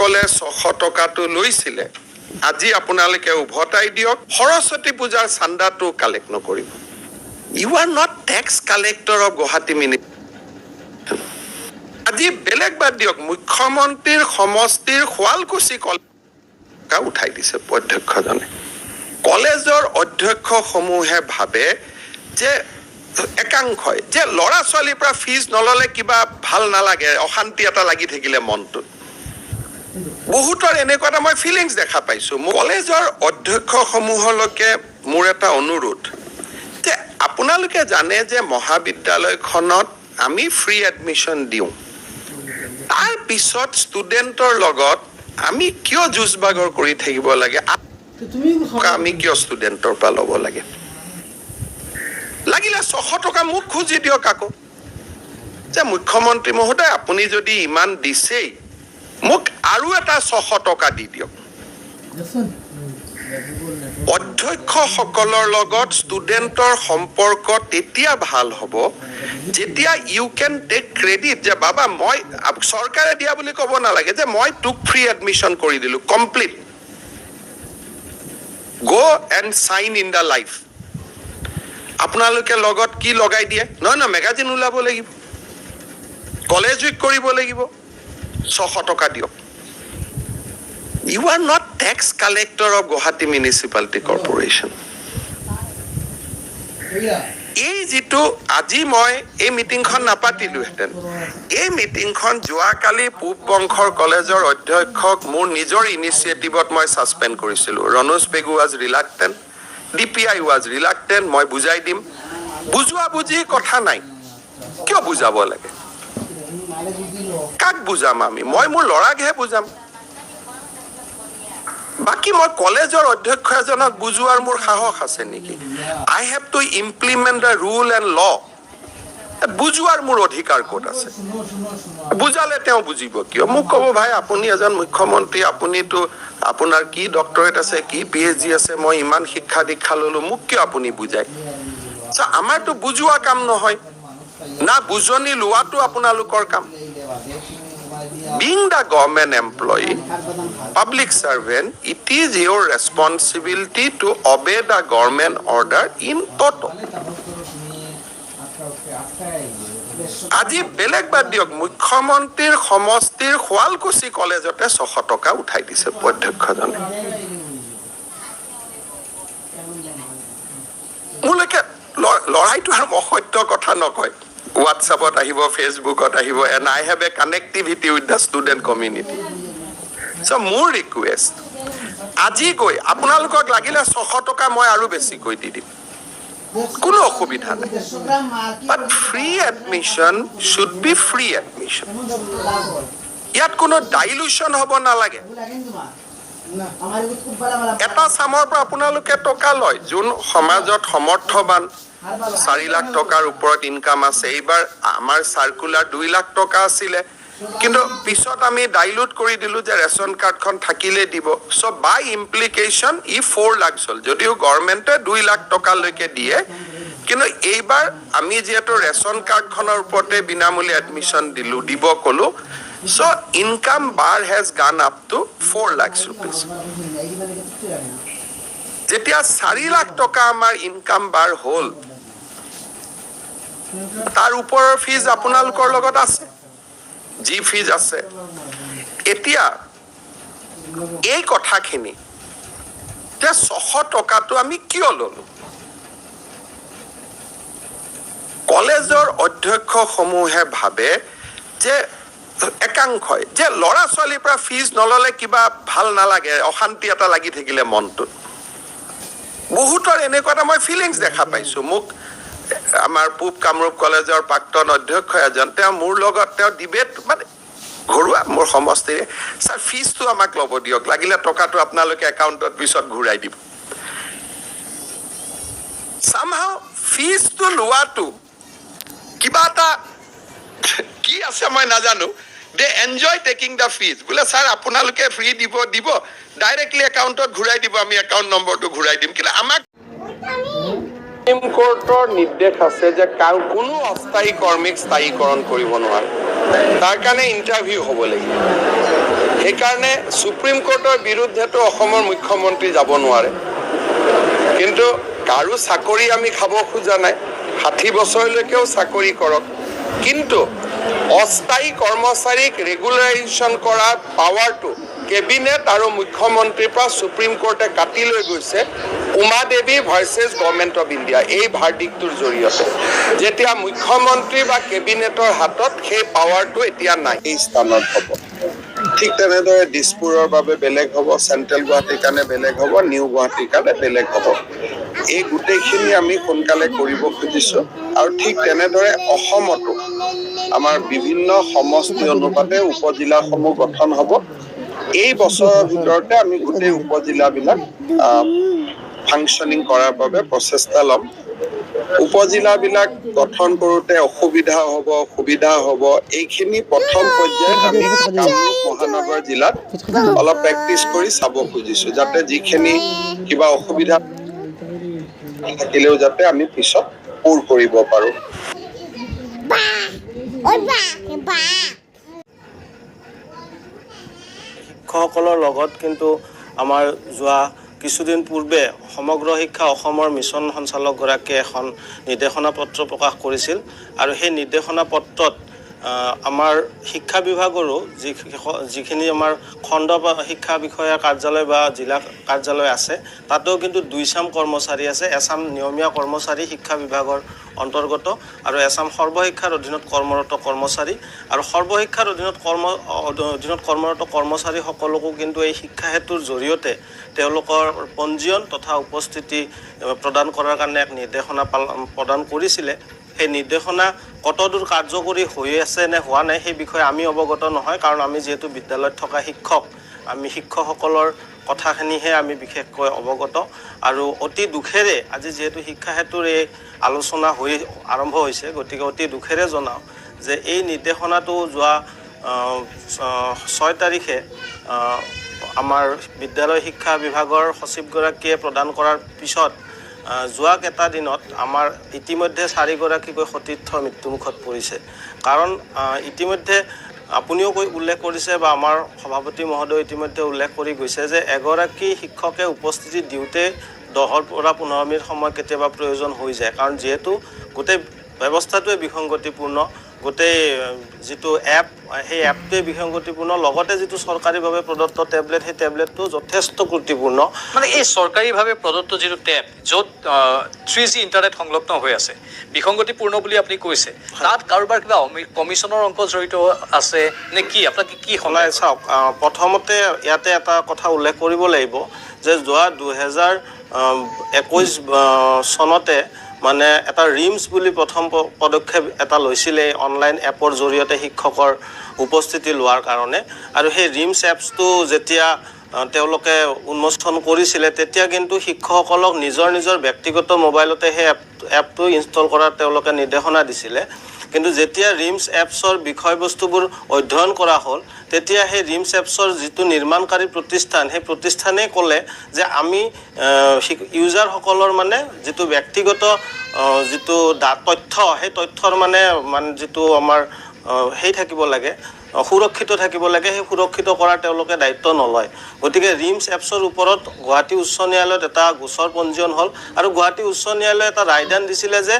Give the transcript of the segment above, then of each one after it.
যিসকলে 600 টকাটো লৈছিলে আজি আপোনালোকে উভতাই দিয়ক সৰস্বতী পূজাৰ চান্দাটো কালেক্ট নকৰিব you are not tax collector of Guwahati municipality আজি বেলেগ বাদ দিয়ক মুখ্যমন্ত্ৰীৰ সমষ্টিৰ শুৱালকুছি কলেজ উঠাই দিছে অধ্যক্ষজনে কলেজৰ অধ্যক্ষসমূহে ভাবে যে একাংশই যে ল'ৰা ছোৱালীৰ পৰা ফিজ নললে কিবা ভাল নালাগে অশান্তি এটা লাগি থাকিলে মনটোত বহুতৰ এনেকুৱা এটা মই ফিলিংছ দেখা পাইছো কলেজৰ অধ্যক্ষসমূহলৈকে মোৰ এটা অনুৰোধ যে আপোনালোকে জানে যে মহাবিদ্যালয়খনত আমি ফ্ৰী এডমিশ্যন দিওঁ তাৰ পিছত ষ্টুডেণ্টৰ লগত আমি কিয় যুঁজবাগৰ কৰি থাকিব লাগে আমি কিয় ষ্টুডেণ্টৰ পৰা ল'ব লাগে লাগিলে 600 টকা মোক খুজি দিয়ক আকৌ যে মুখ্যমন্ত্ৰী মহোদয় আপুনি যদি ইমান দিছেই মোক আৰু এটা 600 টকা দি দিয়ক অধ্যক্ষসকলৰ লগত ষ্টুডেণ্টৰ সম্পৰ্ক তেতিয়া ভাল হ'ব যেতিয়া ইউ কেন টেক ক্ৰেডিট যে বাবা মই চৰকাৰে দিয়া বুলি ক'ব নালাগে যে মই তোক ফ্ৰী এডমিশ্যন কৰি দিলোঁ complete go and sign in the life আপোনালোকে লগত কি লগাই দিয়ে নহয় না মেগাজিন উলাব লাগিব কলেজ উইক কৰিব লাগিব 600 টকা দিয়ক you are not tax collector of Guwahati municipality corporation এই যিটো আজি মই এই মিটিংখন নাপাতিলোহেঁতেন এই মিটিংখন যোৱাকালি পূব বংশৰ কলেজৰ অধ্যক্ষক মোৰ নিজৰ ইনিচিয়েটিভত মই ছাছপেণ্ড কৰিছিলোঁ Ranoj Pegu was reluctant DPI was reluctant মই বুজাই দিম বুজোৱা বুজি কথা নাই কিয় বুজাব লাগে কাক বুজাম আমি মই মোৰ ল'ৰাকহে বুজাম বাকি মই কলেজৰ অধ্যক্ষ এজনক বুজোৱাৰ মোৰ সাহস আছে নেকি I have to implement the rule and law বুজোৱাৰ মোৰ অধিকাৰ ক'ত আছে বুজালে তেওঁ বুজিব কিয় মোক ক'ব ভাই আপুনি এজন মুখ্যমন্ত্ৰী আপুনিতো আপোনাৰ কি ডক্টৰেট আছে কি PhD আছে মই ইমান শিক্ষা দীক্ষা ল'লো মোক কিয় আপুনি বুজায় আমাৰতো বুজোৱা কাম নহয় না বুজনি লোৱাটো আপোনালোকৰ কাম Being the government employee, public servant, it is your responsibility to obey the government order in toto. আজি বেলেগ বাদ দিয়ক মুখ্যমন্ত্ৰীৰ সমষ্টিৰ শুৱালকুছি কলেজতে 600 টকা উঠাই দিছে অধ্যক্ষজনে মোলৈকে লৰাইটো আৰু অসত্য কথা নকয় WhatsAppত আহিব ফেচবুকত আহিব and I have a connectivity with the student community so মোৰ ৰিকুৱেষ্ট আজি গৈ আপোনালোকক লাগিলে 600 টকা মই আৰু বেছি কৈ দি দিম কোনো অসুবিধা নাই but free admission should be free admission ইয়াত কোনো ডাইলুশন হ'ব নালাগে এটা সামৰ পৰা আপোনালোকে টকা লয় যোন সমাজত সমৰ্থবান 4 লাখ টকাৰ ওপৰত ইনকাম আছে এইবাৰ আমাৰ সাৰ্কুলাৰ 2 লাখ টকা আছিল কিন্তু পিছত আমি ডাইলুট কৰি দিলো যে ৰেশন কাৰ্ডখন থাকিলে দিব সো বাই ইমপ্লিকেশন ই 4 লাখ হল যদিও গভৰ্ণমেণ্টে 2 লাখ টকা লৈকে দিয়ে কিন্তু এইবাৰ আমি যেটো ৰেশন কাৰ্ডখনৰ ওপৰতে বিনামূলীয়া এডমিশন দিলো দিব কলো so income bar has gone up to 4 lakhs rupees যেতিয়া 4 লাখ টকা আমাৰ ইনকাম বাৰ হল তাৰ ওপৰৰ ফিজ আপোনালোকৰ লগত আছে জি ফিজ আছে এতিয়া এই কথাখিনি যে 600 টকাটো আমি কিয় ললো কলেজৰ অধ্যক্ষ সমূহে ভাবে যে একাংশই যে ল'ৰা ছোৱালীৰ পৰা ফিজ নললে কিবা ভাল নালাগে অশান্তি এটা লাগি থাকিলে মনটোত বহুতৰ এনেকুৱা এটা মই ফিলিংছ দেখা পাইছো মোক আমাৰ পূব কামৰূপ কলেজৰ প্ৰাক্তন অধ্যক্ষ এজন তেওঁ মোৰ লগত তেওঁ ডিবেট মানে ঘৰুৱা মোৰ সমষ্টিৰে স্যাৰ ফিজটো আমাক ল'ব দিয়ক লাগিলে টকাটো আপোনালোকে একাউণ্টত পিছত ঘূৰাই দিব somehow ফিজটো লোৱাটো কিবা এটা কি আছে মই নাজানো they enjoy taking the fees বলে স্যার আপোনালোকে ফ্রি দিব ডাইরেক্টলি একাউন্টত ঘুরাই দিব আমি একাউন্ট নম্বরটো ঘুরাই দিম কিন্তু আমাক সুপ্ৰিম কোৰ্টৰ নিৰ্দেশ আছে যে কোনো অস্থায়ী কৰ্মীক স্থায়ীকৰণ কৰিব নোৱাৰে তাৰ কাৰণে ইন্টাৰভিউ হ'ব লাগিব সেইকাৰণে সুপ্ৰিম কোৰ্টৰ বিৰুদ্ধেতো অসমৰ মুখ্যমন্ত্ৰী যাব নোৱাৰে কিন্তু কাৰো চাকৰি আমি খাব খোজা নাই 60 বছৰলৈকেও চাকৰি কৰক কিন্তু অস্থায়ী কৰ্মচাৰীক ৰেগুলাৰাইজেশ্যন কৰাৰ পাৱাৰটো কেবিনেট আৰু মুখ্যমন্ত্ৰীৰ পৰা সুপ্ৰিম কোৰ্টে কাটি লৈ গৈছে উমা দেৱী ভাৰ্চেছ গভৰ্ণমেণ্ট অফ ইণ্ডিয়া এই ভাৰ্ডিক্টৰ জৰিয়তে যেতিয়া মুখ্যমন্ত্ৰী বা কেবিনেটৰ হাতত সেই পাৱাৰটো এতিয়া নাই এই স্থানত হ'ব ঠিক তেনেদৰে দিছপুৰৰ বাবে বেলেগ হ'ব চেণ্ট্ৰেল গুৱাহাটীৰ কাৰণে বেলেগ হ'ব নিউ গুৱাহাটীৰ কাৰণে বেলেগ হ'ব এই গোটেইখিনি আমি সোনকালে কৰিব খুজিছোঁ আৰু ঠিক তেনেদৰে অসমতো আমাৰ বিভিন্ন সমষ্টি অনুপাতে উপজিলাসমূহ গঠন হ'ব এই বছৰৰ ভিতৰতে আমি গোটেই উপজিলাবিলাক ফাংচনিং কৰাৰ বাবে প্ৰচেষ্টা ল'ম উপজিলাবিলাক গঠন কৰোঁতে অসুবিধা হ'ব সুবিধা হ'ব এইখিনি প্ৰথম পৰ্যায়ত আমি কামৰূপ মহানগৰ জিলাত অলপ প্ৰেক্টিচ কৰি চাব খুজিছোঁ যাতে যিখিনি কিবা অসুবিধা থাকিলেও যাতে আমি পিছত পূৰ কৰিব পাৰোঁ শিক্ষকসকলৰ লগত কিন্তু আমাৰ যোৱা কিছুদিন পূৰ্বে সমগ্ৰ শিক্ষা অসমৰ মিছন সঞ্চালকগৰাকীয়ে এখন নিৰ্দেশনা পত্ৰ প্ৰকাশ কৰিছিল আৰু সেই নিৰ্দেশনা পত্ৰত আমাৰ শিক্ষা বিভাগৰো যিখিনি আমাৰ খণ্ড শিক্ষা বিষয়া কাৰ্যালয় বা জিলা কাৰ্যালয় আছে তাতেও কিন্তু 2 চাম কৰ্মচাৰী আছে এছাম নিয়মীয়া কৰ্মচাৰী শিক্ষা বিভাগৰ অন্তৰ্গত আৰু এছাম সৰ্বশিক্ষাৰ অধীনত কৰ্মৰত কৰ্মচাৰী আৰু সৰ্বশিক্ষাৰ অধীনত কৰ্মৰত কৰ্মচাৰীসকলকো কিন্তু এই শিক্ষা সেতুৰ জৰিয়তে তেওঁলোকৰ পঞ্জীয়ন তথা উপস্থিতি প্ৰদান কৰাৰ কাৰণে এক নিৰ্দেশনা প্ৰদান কৰিছিলে সেই নিৰ্দেশনা কতদূৰ কাৰ্যকৰী হৈ আছে নে হোৱা নাই সেই বিষয়ে আমি অৱগত নহয় কাৰণ আমি যেহেতু বিদ্যালয়ত থকা শিক্ষক আমি শিক্ষকসকলৰ কথাখিনিহে আমি বিশেষকৈ অৱগত আৰু অতি দুখেৰে আজি যেহেতু শিক্ষা সেতুৰ এই আলোচনা আৰম্ভ হৈছে গতিকে অতি দুখেৰে জনাওঁ যে এই নিৰ্দেশনাটো যোৱা 6 তাৰিখে আমাৰ বিদ্যালয় শিক্ষা বিভাগৰ সচিবগৰাকীয়ে প্ৰদান কৰাৰ পিছত যোৱা কেইটা দিনত আমাৰ ইতিমধ্যে 4গৰাকীকৈ সতীৰ্থ মৃত্যুমুখত পৰিছে কাৰণ ইতিমধ্যে আপুনিও উল্লেখ কৰিছে বা আমাৰ সভাপতি মহোদয় ইতিমধ্যে উল্লেখ কৰি গৈছে যে এগৰাকী শিক্ষকে উপস্থিতি দিওঁতে 10 পৰা 15 মিনিট সময় কেতিয়াবা প্ৰয়োজন হৈ যায় কাৰণ যেহেতু গোটেই ব্যৱস্থাটোৱে বিসংগতিপূৰ্ণ গোটেই যেটো এপ সেই এপটোৱে বিসংগতিপূৰ্ণ লগতে যেটো চৰকাৰীভাৱে প্ৰদত্ত টেবলেট সেই টেবলেটটো যথেষ্ট ত্ৰুটিপূৰ্ণ মানে এই চৰকাৰীভাৱে প্ৰদত্ত যেটো টেব য'ত 3G ইণ্টাৰনেট সংলগ্ন হৈ আছে বিসংগতিপূৰ্ণ বুলি আপুনি কৈছে তাত কাৰোবাৰ কিবা কমিছনৰ অংক জড়িত আছে নে কি আপোনাক কি হলাই চাওক প্ৰথমতে ইয়াতে এটা কথা উল্লেখ কৰিব লাগিব যে যোৱা 2021 চনতে মানে এটা ৰিমছ বুলি প্ৰথম পদক্ষেপ এটা লৈছিলে অনলাইন এপৰ জৰিয়তে শিক্ষকৰ উপস্থিতি লোৱাৰ কাৰণে আৰু সেই ৰিমছ এপছটো যেতিয়া তেওঁলোকে উন্মোচন কৰিছিলে তেতিয়া কিন্তু শিক্ষকসকলক নিজৰ ব্যক্তিগত মোবাইলতে সেই এপটো ইনষ্টল কৰাৰ তেওঁলোকে নিৰ্দেশনা দিছিলে কিন্তু যেতিয়া ৰিমছ এপছৰ বিষয়বস্তুবোৰ অধ্যয়ন কৰা হ'ল তেতিয়া সেই ৰিমছ এপছৰ যেটো নিৰ্মাণকাৰী প্ৰতিষ্ঠান সেই প্ৰতিষ্ঠানে ক'লে যে আমি ইউজাৰসকলৰ মানে যেটো ব্যক্তিগত যেটো তথ্য সেই তথ্যৰ মানে যেটো আমাৰ সেই থাকিব লাগে সুৰক্ষিত থাকিব লাগে সেই সুৰক্ষিত কৰাৰ তেওঁলোকে দায়িত্ব নলয় গতিকে ৰিমছ এপছৰ ওপৰত গুৱাহাটী উচ্চ ন্যায়ালয়ত এটা গোচৰ পঞ্জীয়ন হ'ল আৰু গুৱাহাটী উচ্চ ন্যায়ালয়ে এটা ৰায়দান দিছিলে যে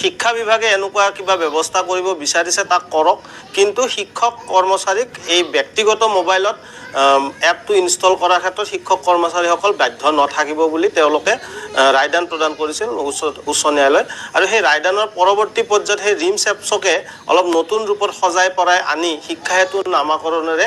শিক্ষা বিভাগে এনেকুৱা কিবা ব্যৱস্থা কৰিব বিচাৰিছে তাক কৰক কিন্তু শিক্ষক কৰ্মচাৰীক এই ব্যক্তিগত মোবাইলত এপটো ইনষ্টল কৰাৰ ক্ষেত্ৰত শিক্ষক কৰ্মচাৰীসকল বাধ্য নথাকিব বুলি তেওঁলোকে ৰায়দান প্ৰদান কৰিছিল উচ্চ ন্যায়ালয় আৰু সেই ৰায়দানৰ পৰৱৰ্তী পৰ্যায়ত সেই ৰিমছ এপছকে অলপ নতুন ৰূপত সজাই পৰাই আনি শিক্ষা সেতুৰ নামাকৰণেৰে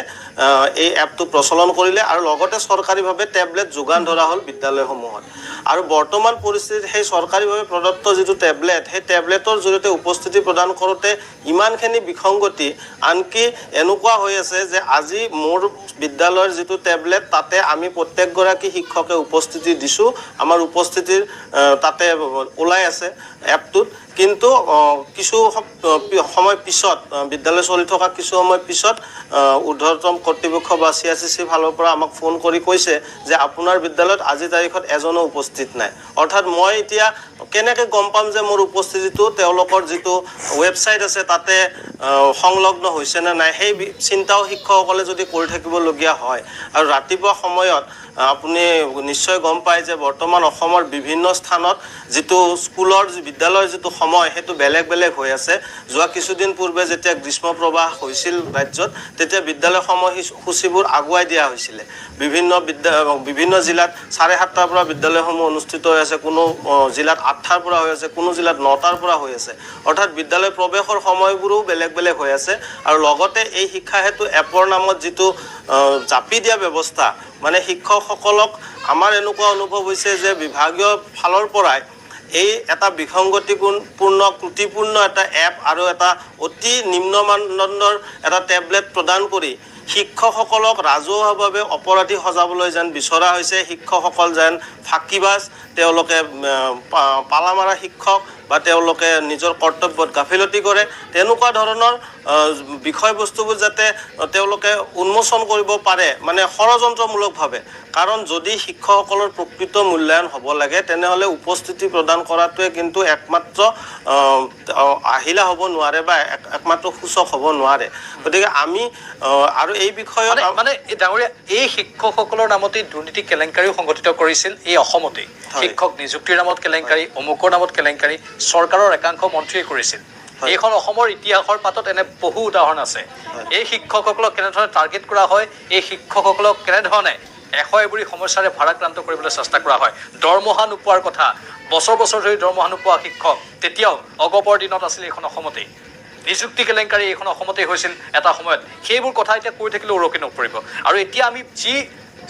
এই এপটো প্ৰচলন কৰিলে আৰু লগতে চৰকাৰীভাৱে টেবলেট যোগান ধৰা হ'ল বিদ্যালয়সমূহত আৰু বৰ্তমান পৰিস্থিতিত সেই চৰকাৰীভাৱে প্ৰদত্ত যেটো টেবলেট সেই টেবলেটৰ জৰিয়তে উপস্থিতি প্ৰদান কৰোঁতে ইমানখিনি বিসংগতি আনকি এনেকুৱা হৈ আছে যে আজি মোৰ বিদ্যালয়ৰ যেটো টেবলেট তাতে আমি প্ৰত্যেকগৰাকী শিক্ষকে উপস্থিতি দিছোঁ আমাৰ উপস্থিতিৰ তাতে ওলাই আছে এপটোত কিন্তু কিছু সময় পিছত বিদ্যালয় চলি থকা কিছু সময় পিছত ঊৰ্ধ্বতম কৰ্তৃপক্ষ বা CRCC ফালৰ পৰা আমাক ফোন কৰি কৈছে যে আপোনাৰ বিদ্যালয়ত আজি তাৰিখত এজনো উপস্থিত নাই। অৰ্থাৎ মই এতিয়া কেনেকৈ গম পাম যে মোৰ উপস্থিতিটো তেওঁলোকৰ যিটো ৱেবছাইট আছে তাতে সংলগ্ন হৈছে নে নাই, সেই চিন্তাও শিক্ষকসকলে যদি কৰি থাকিবলগীয়া হয়। আৰু ৰাতিপুৱা সময়ত আপুনি নিশ্চয় গম পায় যে বৰ্তমান অসমৰ বিভিন্ন স্থানত যিটো স্কুলৰ বিদ্যালয়ৰ যিটো সময় সেইটো বেলেগ বেলেগ হৈ আছে। যোৱা কিছুদিন পূৰ্বে যেতিয়া গ্ৰীষ্ম প্ৰবাহ হৈছিল ৰাজ্যত, তেতিয়া বিদ্যালয় সময়সূচীবোৰ আগুৱাই দিয়া হৈছিলে। বিভিন্ন জিলাত 7:30টাৰ পৰা বিদ্যালয়সমূহ অনুষ্ঠিত হৈ আছে, কোনো জিলাত 8টাৰ পৰা হৈ আছে, কোনো জিলাত 9টাৰ পৰা হৈ আছে। অৰ্থাৎ বিদ্যালয় প্ৰৱেশৰ সময়বোৰো বেলেগ বেলেগ হৈ আছে। আৰু লগতে এই শিক্ষা হেতু এপৰ নামত যিটো জাপি দিয়া ব্যৱস্থা, মানে শিক্ষকসকলক আমাৰ এনেকুৱা অনুভৱ হৈছে যে বিভাগীয় ফালৰ পৰাই এই এটা বিসংগতিপূৰ্ণ ত্ৰুটিপূৰ্ণ এটা এপ আৰু এটা অতি নিম্ন মানদণ্ডৰ এটা টেবলেট প্ৰদান কৰি শিক্ষকসকলক ৰাজহুৱাভাৱে অপৰাধী সজাবলৈ যেন বিচৰা হৈছে। শিক্ষকসকল যেন ফাঁকিবাজ, তেওঁলোকে পালামাৰা শিক্ষক বা তেওঁলোকে নিজৰ কৰ্তব্যত গাফিলতি কৰে, তেনেকুৱা ধৰণৰ বিষয়বস্তুবোৰ যাতে তেওঁলোকে উন্মোচন কৰিব পাৰে, মানে ষড়যন্ত্ৰমূলকভাৱে। কাৰণ যদি শিক্ষকসকলৰ প্ৰকৃত মূল্যায়ন হ'ব লাগে তেনেহ'লে উপস্থিতি প্ৰদান কৰাটোৱে কিন্তু একমাত্ৰ আহিলা হ'ব নোৱাৰে বা একমাত্ৰ সূচক হ'ব নোৱাৰে। গতিকে আমি আৰু এই বিষয়ত মানে ডাঙৰীয়া, এই শিক্ষকসকলৰ নামতেই দুৰ্নীতি কেলেংকাৰীও সংঘটিত কৰিছিল এই অসমতেই। শিক্ষক নিযুক্তিৰ নামত কেলেংকাৰী, অমুকৰ নামত কেলেংকাৰী চৰকাৰৰ একাংশ মন্ত্ৰীয়ে কৰিছিল। এইখন অসমৰ ইতিহাসৰ পাতত এনে বহু উদাহৰণ আছে। এই শিক্ষকসকলক কেনেধৰণে টাৰ্গেট কৰা হয়, এই শিক্ষকসকলক কেনেধৰণে এবুৰি সমস্যাৰে ভাৰাক্ৰান্ত কৰিবলৈ চেষ্টা কৰা হয়। দৰমহা নোপোৱাৰ কথা, বছৰ বছৰ ধৰি দৰমহা নোপোৱা শিক্ষক তেতিয়াও অগপৰ দিনত আছিল এইখন অসমতেই। নিযুক্তি কেলেংকাৰী এইখন অসমতেই হৈছিল এটা সময়ত। সেইবোৰ কথা এতিয়া কৈ থাকিলেও উৰকি নপৰিব। আৰু এতিয়া আমি যি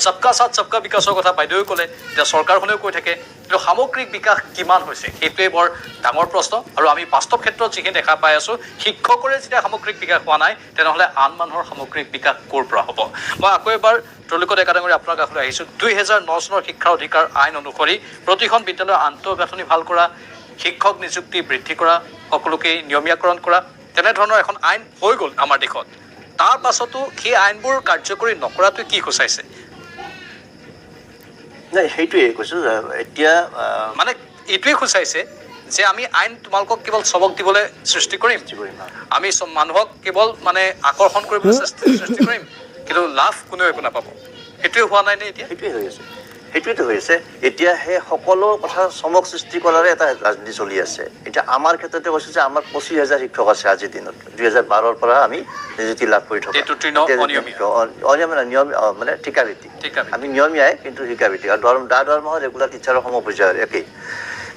সবকা সাথ সবকা বিকাশৰ কথা বাইদেৱে ক'লে, এতিয়া চৰকাৰখনেও কৈ থাকে, কিন্তু সামগ্ৰিক বিকাশ কিমান হৈছে সেইটোৱে বৰ ডাঙৰ প্ৰশ্ন। আৰু আমি বাস্তৱ ক্ষেত্ৰত যিখিনি দেখা পাই আছোঁ, শিক্ষকৰে যেতিয়া সামগ্ৰিক বিকাশ হোৱা নাই, তেনেহ'লে আন মানুহৰ সামগ্ৰিক বিকাশ ক'ৰ পৰা হ'ব? মই আকৌ এবাৰ ত্ৰৈলোক্য ডেকা ডাঙৰীয়া আপোনাৰ কাষলৈ আহিছোঁ। 2009 চনৰ শিক্ষা অধিকাৰ আইন অনুসৰি প্ৰতিখন বিদ্যালয়ৰ আন্তঃগাঁথনি ভাল কৰা, শিক্ষক নিযুক্তি বৃদ্ধি কৰা, সকলোকে নিয়মীয়াকৰণ কৰা, তেনেধৰণৰ এখন আইন হৈ গ'ল আমাৰ দেশত। তাৰ পাছতো সেই আইনবোৰ কাৰ্যকৰী নকৰাটোৱে কি সূচাইছে? নাই, সেইটোৱে কৈছোঁ। এতিয়া মানে এইটোৱে সূচাইছে যে আমি আইন তোমালোকক কেৱল চবক দিবলৈ সৃষ্টি কৰিম, আমি মানুহক কেৱল মানে আকৰ্ষণ কৰিবলৈ সৃষ্টি কৰিম, কিন্তু লাভ কোনেও একো নাপাব। সেইটোৱে হোৱা নাই নে এতিয়া? সেইটোৱে হৈ আছে, সেইটোৱেতো হৈ আছে। এতিয়া সেই সকলো কথা চমক সৃষ্টি কৰাৰে এটা ৰাজনীতি চলি আছে। এতিয়া আমাৰ ক্ষেত্ৰতে কৈছোঁ যে আমাৰ 25,000 শিক্ষক আছে আজিৰ দিনত। 2012ৰ পৰা আমি নিযুক্তি লাভ কৰি থকা মানে ঠিকাভিত্তিক, আমি নিয়মীয়াই কিন্তু ঠিকাভিত্তিক। আৰু দৰমহা ৰেগুলাৰ টিচাৰৰ সমপৰ্যায়ৰ একেই।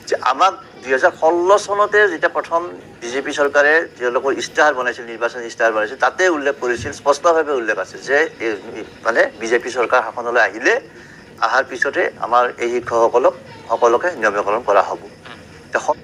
যে আমাক 2016 চনতে যেতিয়া প্ৰথম বিজেপি চৰকাৰে তেওঁলোকৰ ইস্তাহাৰ বনাইছিল, নিৰ্বাচনী ইস্তাহাৰ বনাইছিল, তাতে উল্লেখ কৰিছিল, স্পষ্টভাৱে উল্লেখ আছে যে মানে বিজেপি চৰকাৰ শাসনলৈ আহিলে অহাৰ পিছতে আমাৰ এই শিক্ষকসকলক সকলোকে নিয়মীয়াকৰণ কৰা হ'ব।